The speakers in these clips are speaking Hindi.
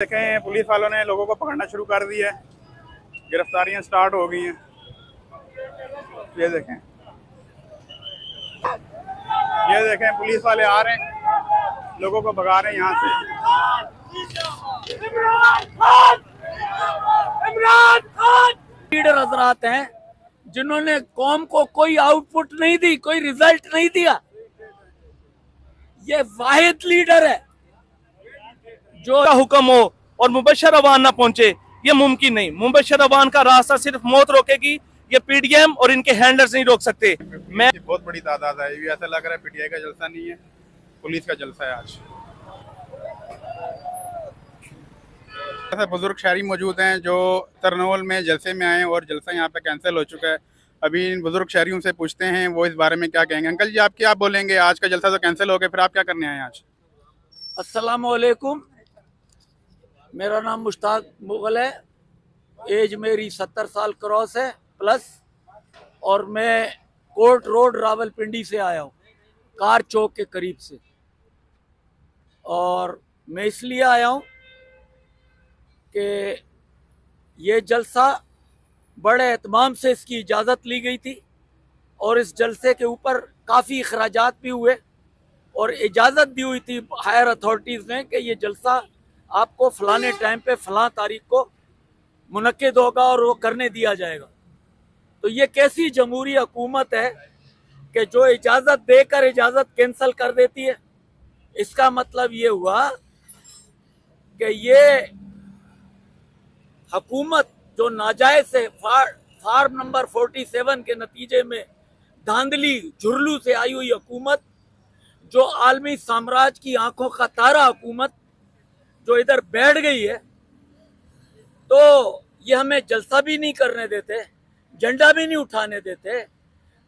देखें पुलिस वालों ने लोगों को पकड़ना शुरू कर दिया है, गिरफ्तारियां स्टार्ट हो गई हैं। ये देखें पुलिस वाले आ रहे हैं, लोगों को भगा रहे हैं यहाँ से। इमरान खान लीडर हजरात हैं जिन्होंने कौम को कोई आउटपुट नहीं दी, कोई रिजल्ट नहीं दिया। ये वाहिद लीडर है जो हुक्म हो और मुबशर अवान ना पहुंचे, ये मुमकिन नहीं। मुबशर अवान का रास्ता सिर्फ मौत रोकेगी, ये पीडीएम और इनके हैंडलर्स नहीं रोक सकते। मैं बहुत बड़ी तादाद है, ये ऐसा लग रहा है पीटीआई का जलसा नहीं है, पुलिस का जलसा है आज। ऐसे बुजुर्ग शहरी मौजूद हैं जो तरनोल में जलसे में आए और जलसा यहाँ पे कैंसिल हो चुका है। अभी इन बुजुर्ग शहरियों से पूछते हैं वो इस बारे में क्या कहेंगे। अंकल जी, आप क्या बोलेंगे? आज का जलसा तो कैंसिल हो गया, फिर आप क्या करने आए आज? अस्सलामु अलैकुम, मेरा नाम मुश्ताक मुगल है, एज मेरी 70 साल क्रॉस है प्लस, और मैं कोर्ट रोड रावलपिंडी से आया हूँ, कार चौक के करीब से। और मैं इसलिए आया हूँ कि ये जलसा बड़े एहतमाम से इसकी इजाज़त ली गई थी और इस जलसे के ऊपर काफ़ी अखराजात भी हुए और इजाज़त दी हुई थी हायर अथॉरिटीज़ ने कि ये जलसा आपको फ़लाने टाइम पे फ़लाँ तारीख को मुनक्किद होगा और वो करने दिया जाएगा। तो ये कैसी जमहूरी हुकूमत है कि जो इजाज़त देकर इजाज़त कैंसिल कर देती है? इसका मतलब ये हुआ कि ये हुकूमत जो नाजायज से फार्म नंबर 47 के नतीजे में धांधली झुरलू से आई हुई हुकूमत, जो आलमी साम्राज्य की आंखों का तारा हुकूमत जो इधर बैठ गई है, तो ये हमें जलसा भी नहीं करने देते, झंडा भी नहीं उठाने देते,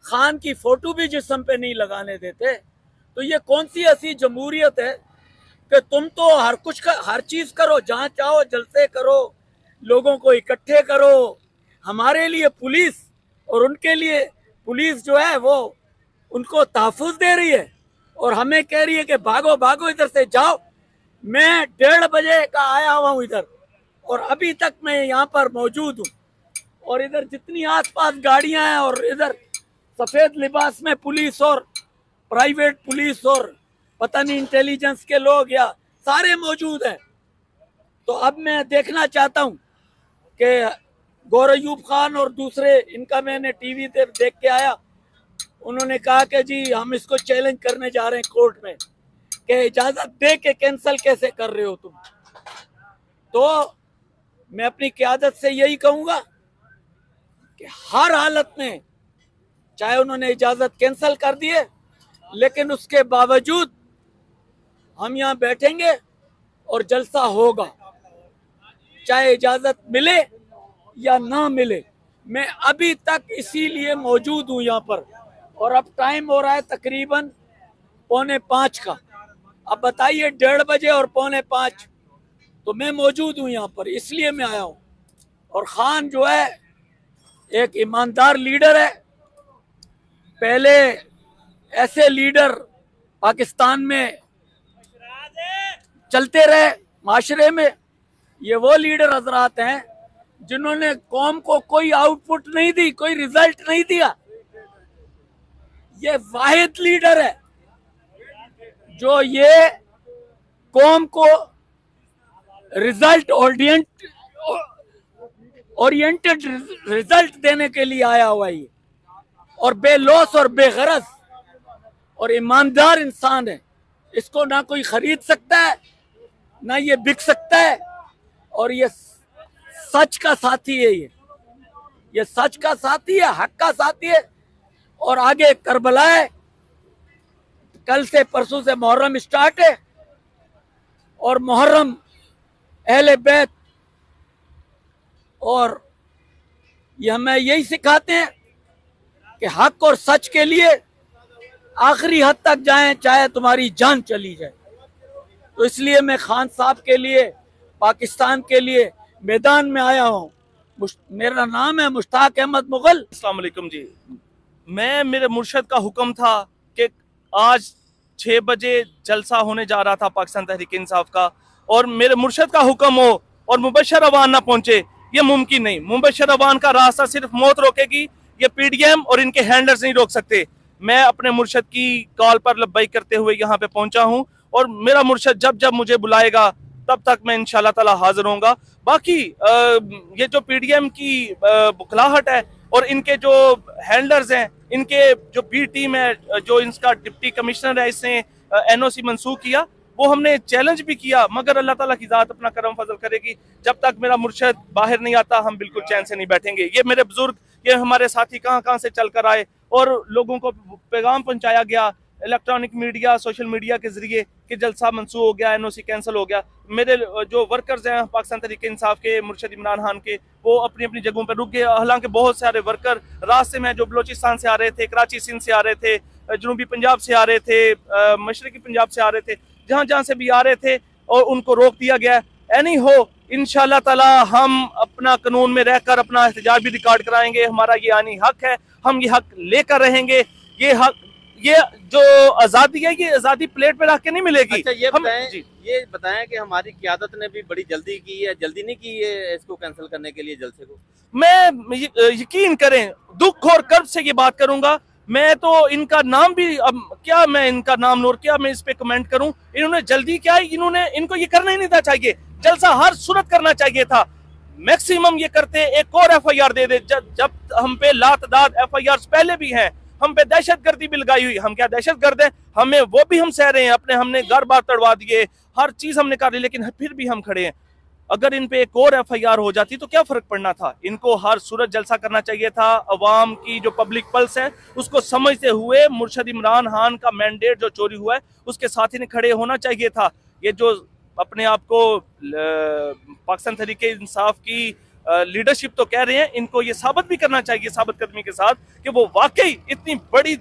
खान की फोटो भी जिस्म पे नहीं लगाने देते। तो ये कौन सी ऐसी जमहूरियत है कि तुम तो हर चीज करो, जहाँ चाहो जलसे करो, लोगों को इकट्ठे करो। हमारे लिए पुलिस और उनके लिए पुलिस जो है वो उनको तहफ़्फ़ुज़ दे रही है और हमें कह रही है कि भागो भागो इधर से जाओ। मैं 1:30 बजे का आया हुआ हूँ इधर और अभी तक मैं यहाँ पर मौजूद हूँ। और इधर जितनी आसपास गाड़ियाँ हैं और इधर सफ़ेद लिबास में पुलिस और प्राइवेट पुलिस और पता नहीं इंटेलिजेंस के लोग या सारे मौजूद हैं। तो अब मैं देखना चाहता हूँ कि गौर-अयूब खान और दूसरे, इनका मैंने टीवी पे देख के आया, उन्होंने कहा कि जी हम इसको चैलेंज करने जा रहे हैं कोर्ट में कि इजाज़त दे के कैंसिल कैसे कर रहे हो तुम। तो मैं अपनी क़यादत से यही कहूँगा कि हर हालत में, चाहे उन्होंने इजाज़त कैंसिल कर दी है, लेकिन उसके बावजूद हम यहाँ बैठेंगे और जलसा होगा, चाहे इजाज़त मिले या ना मिले। मैं अभी तक इसीलिए मौजूद हूँ यहाँ पर और अब टाइम हो रहा है तकरीबन 4:45 का। अब बताइए 1:30 बजे और 4:45, तो मैं मौजूद हूँ यहाँ पर, इसलिए मैं आया हूँ। और खान जो है एक ईमानदार लीडर है। पहले ऐसे लीडर पाकिस्तान में चलते रहे माशरे में, ये वो लीडर हजरात हैं जिन्होंने कौम को कोई आउटपुट नहीं दी, कोई रिजल्ट नहीं दिया। ये वाहिद लीडर है जो ये कौम को रिजल्ट ओरिएंटेड रिजल्ट देने के लिए आया हुआ है और बेलौस और बेगरज और ईमानदार इंसान है। इसको ना कोई खरीद सकता है, ना ये बिक सकता है। और ये सच का साथी है, ये सच का साथी है, हक का साथी है। और आगे करबला है, कल से परसों से मुहर्रम स्टार्ट है और मुहर्रम अहले बैत, और ये हमें यही सिखाते हैं कि हक और सच के लिए आखिरी हद तक जाएं, चाहे तुम्हारी जान चली जाए। तो इसलिए मैं खान साहब के लिए, पाकिस्तान के लिए मैदान में आया हूँ। मेरा नाम है मुश्ताक अहमद मुगल। अस्सलाम वालेकुम जी, मेरे मुर्शद का हुक्म था कि आज 6 बजे जलसा होने जा रहा था पाकिस्तान तहरीक इंसाफ का, और मेरे मुर्शद का हुक्म हो और मुबशर अवान ना पहुंचे, ये मुमकिन नहीं। मुबशर अवान का रास्ता सिर्फ मौत रोकेगी, ये पीडीएम और इनके हैंडलर्स नहीं रोक सकते। मैं अपने मुर्शद की कॉल पर लब्बैक करते हुए यहाँ पे पहुंचा हूँ और मेरा मुर्शद जब जब मुझे बुलाएगा तब तक मैं इंशाल्लाह ताला हाजिर होऊंगा। बाकी ये जो पीडीएम की बुखलाहट है और इनके जो हैंडलर्स हैं, इनके जो बी टीम है, जो इसका डिप्टी कमिश्नर है, इसने एनओसी मंसूख किया, वो हमने चैलेंज भी किया, मगर अल्लाह ताला की जात अपना करम फजल करेगी। जब तक मेरा मुर्शद बाहर नहीं आता हम बिल्कुल चैन से नहीं बैठेंगे। ये मेरे बुजुर्ग, ये हमारे साथी कहाँ कहाँ से चल कर आए और लोगों को पैगाम पहुंचाया गया इलेक्ट्रॉनिक मीडिया, सोशल मीडिया के जरिए कि जलसा मंसूख हो गया, एनओसी कैंसिल हो गया। मेरे जो वर्कर्स हैं पाकिस्तान तहरीक इंसाफ के, मुर्शद इमरान खान के, वो अपनी अपनी जगहों पर रुक गए। हालांकि बहुत सारे वर्कर रास्ते में जो बलोचिस्तान से आ रहे थे, कराची सिंध से आ रहे थे, जनूबी पंजाब से आ रहे थे, मशरकी पंजाब से आ रहे थे, जहाँ जहाँ से भी आ रहे थे और उनको रोक दिया गया। एनी हो, इंशाल्लाह ताला हम अपना कानून में रहकर अपना एहतजाज भी रिकॉर्ड कराएंगे। हमारा ये आनी हक है, हम ये हक लेकर रहेंगे। ये हक, ये जो आज़ादी है, ये आज़ादी प्लेट पे रख के नहीं मिलेगी। अच्छा, ये बताएं कि हमारी क़यादत ने भी बड़ी जल्दी की है, जल्दी नहीं की है इसको कैंसिल करने के लिए जलसे को? मैं यकीन करें, दुख और कर्ब से ये बात करूंगा। मैं तो इनका नाम भी, अब क्या मैं इनका नाम नोर, क्या मैं इस पे कमेंट करूं। इन्होंने जल्दी क्या है, इनको ये करना ही नहीं था चाहिए। जलसा हर सूरत करना चाहिए था। मैक्सिमम ये करते एक और एफआईआर दे दे। जब हम पे लातदाद एफआईआर पहले भी हैं, हम पे दहशतगर्दी भी लगाई हुई। हम क्या दहशतगर्द हैं? हमें वो भी हम सह रहे हैं अपने, हमने घर बार तड़वा दिए, हर चीज हमने कर ली, लेकिन फिर भी हम खड़े हैं। अगर इन पे एक और एफआईआर हो जाती तो क्या फर्क पड़ना था? इनको हर सूरत जलसा करना चाहिए था। अवाम की जो पब्लिक पल्स है उसको समझते हुए मुर्शद इमरान खान का मैंडेट जो चोरी हुआ है उसके साथ ही खड़े होना चाहिए था। ये जो अपने आप को पाकिस्तान तहरीक इंसाफ की लीडरशिप तो कह रहे हैं, इनको ये साबित भी करना चाहिए साबित कदमी के साथ कि वो वाकई इतनी बड़ी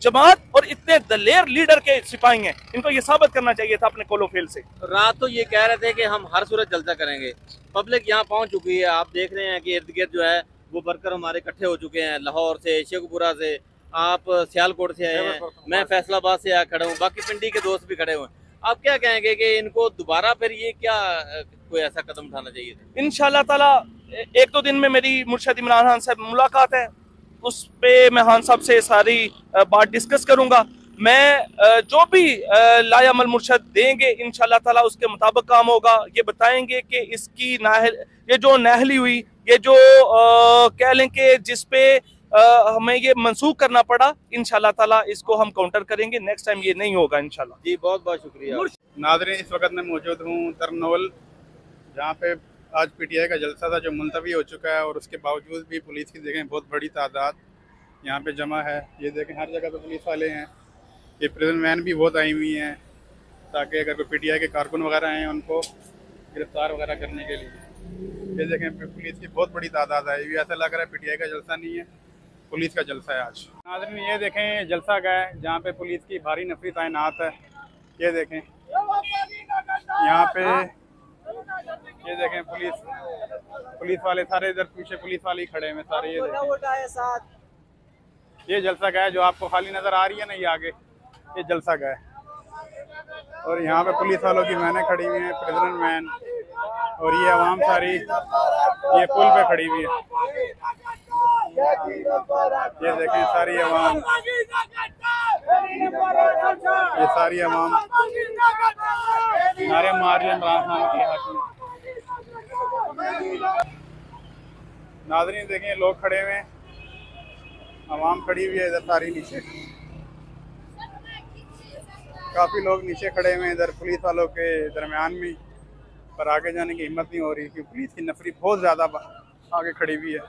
जमात और इतने दलेर लीडर के सिपाही हैं। इनको ये साबित करना चाहिए था अपने कोलोफेल से। रात तो ये कह रहे थे कि हम हर सूरत जलसा करेंगे। पब्लिक यहाँ पहुँच चुकी है, आप देख रहे हैं कि इर्द गिर्द जो है वो वर्कर हमारे इकट्ठे हो चुके हैं। लाहौर से, शेखपुरा से, आप सियालकोट से आए हैं, मैं फैसलाबाद से आ खड़ा हूँ, बाकी पिंडी के दोस्त भी खड़े हुए हैं। आप क्या कहेंगे कि इनको दोबारा फिर ये क्या कोई ऐसा कदम उठाना चाहिए था? इंशाल्लाह ताला एक दो दिन में मेरी मुर्शद इमरान खान से मुलाकात है, उस पे मैं खान साहब से सारी बात डिस्कस करूंगा। मैं जो भी लायामल मुर्शद देंगे इंशाल्लाह ताला उसके मुताबिक काम होगा। ये बताएंगे कि इसकी ये जो नाहली हुई, ये जो कह लें कि जिस पे हमें ये मंसूख करना पड़ा, इंशाल्लाह ताला इसको हम काउंटर करेंगे। नेक्स्ट टाइम ये नहीं होगा इंशाल्लाह। जी बहुत बहुत शुक्रिया। नाज़रीन, इस वक्त मैं मौजूद हूँ तरनोल, जहाँ पे आज पीटीआई का जलसा था जो मुलतवी हो चुका है और उसके बावजूद भी पुलिस की देखें बहुत बड़ी तादाद यहाँ पे जमा है। ये देखें हर जगह पे पुलिस वाले हैं। ये प्रिजन वैन भी बहुत आई हुई हैं ताकि अगर कोई पीटीआई के कारकुन वगैरह हैं उनको गिरफ्तार वगैरह करने के लिए। ये देखें पुलिस की बहुत बड़ी तादाद आई हुई है। ऐसा लग रहा है पीटीआई का जलसा नहीं है, पुलिस का जलसा है आज। नाज़रीन, ये देखें जलसा का है जहाँ पे पुलिस की भारी नफरी तैनात है। ये देखें यहाँ पे, ये देखें पुलिस वाले सारे इधर पीछे पुलिस वाले ही खड़े हैं सारे। ये देखें, ये जलसा का है जो आपको खाली नजर आ रही है ना, ये आगे ये जलसा का है। और यहाँ पे पुलिस वालों की वैनें खड़ी हुई हैं, प्रिजनर वैन, और ये आवाम सारी ये पुल पे खड़ी हुई है। ये देखें सारी आवाम, ये सारी आवाम नारे मार रही है इमरान खान के हक में। नाज़रीन देखें लोग खड़े हुए हैं, आवाम खड़ी हुई है इधर सारी नीचे, काफ़ी लोग नीचे खड़े हुए हैं इधर पुलिस वालों के दरमियान में, पर आगे जाने की हिम्मत नहीं हो रही क्योंकि पुलिस की नफरी बहुत ज़्यादा आगे खड़ी हुई है।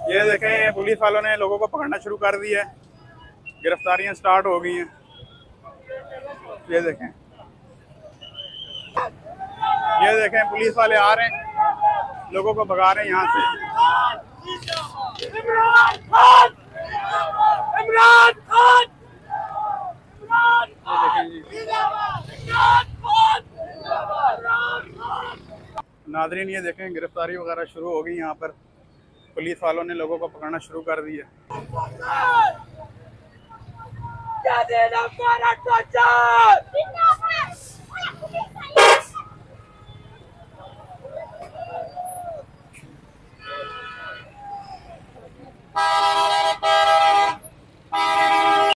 ये देखें पुलिस वालों ने लोगों को पकड़ना शुरू कर दिया है, गिरफ्तारियां स्टार्ट हो गई हैं। ये देखें पुलिस वाले आ रहे हैं, लोगों को भगा रहे हैं यहाँ से। इमरान खान नाज़रीन, ये देखें गिरफ्तारी वगैरह शुरू हो गई यहाँ पर, पुलिस वालों ने लोगों को पकड़ना शुरू कर दिया। आजादी नंबर 804